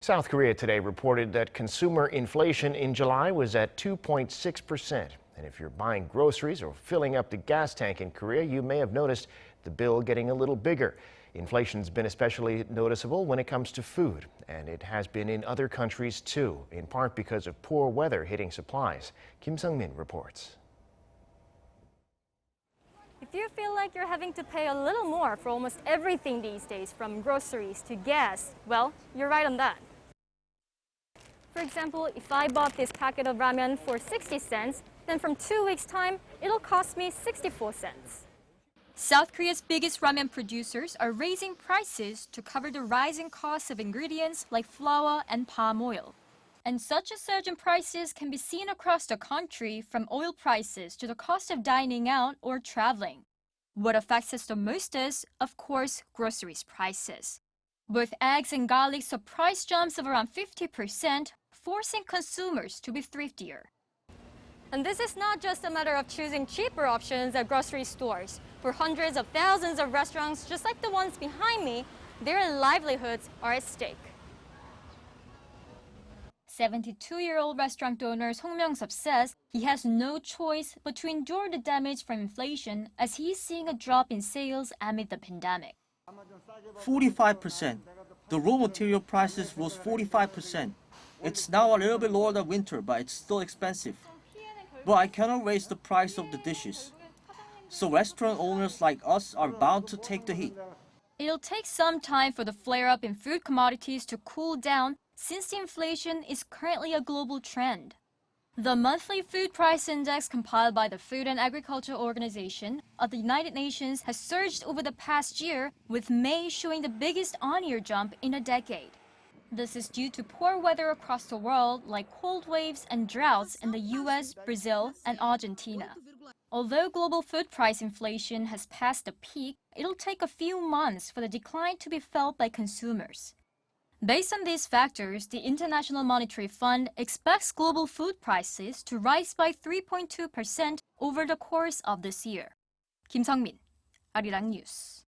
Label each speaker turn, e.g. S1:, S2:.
S1: South Korea today reported that consumer inflation in July was at 2.6%. And if you're buying groceries or filling up the gas tank in Korea, you may have noticed the bill getting a little bigger. Inflation's been especially noticeable when it comes to food, and it has been in other countries too, in part because of poor weather hitting supplies. Kim Sung-min reports.
S2: If you feel like you're having to pay a little more for almost everything these days, from groceries to gas, well, you're right on that. For example, if I bought this packet of ramyeon for 60 cents, then from 2 weeks' time, it'll cost me 64 cents.
S3: South Korea's biggest ramen producers are raising prices to cover the rising costs of ingredients like flour and palm oil. And such a surge in prices can be seen across the country, from oil prices to the cost of dining out or traveling. What affects us the most is, of course, groceries prices. Both eggs and garlic saw price jumps of around 50%, forcing consumers to be thriftier.
S2: And this is not just a matter of choosing cheaper options at grocery stores. For hundreds of thousands of restaurants, just like the ones behind me, their livelihoods are at stake.
S3: 72-year-old restaurant owner Song Myung-sup says he has no choice but to endure the damage from inflation as he's seeing a drop in sales amid the pandemic.
S4: 45%. The raw material prices rose 45%. It's now a little bit lower than winter, but it's still expensive. But I cannot raise the price of the dishes. So restaurant owners like us are bound to take the heat.
S3: It'll take some time for the flare-up in food commodities to cool down, since the inflation is currently a global trend. The monthly food price index compiled by the Food and Agriculture Organization of the United Nations has surged over the past year, with May showing the biggest on-year jump in a decade. This is due to poor weather across the world, like cold waves and droughts in the US, Brazil, and Argentina. Although global food price inflation has passed the peak, it'll take a few months for the decline to be felt by consumers. Based on these factors, the International Monetary Fund expects global food prices to rise by 3.2% over the course of this year. Kim Sung-min, Arirang News.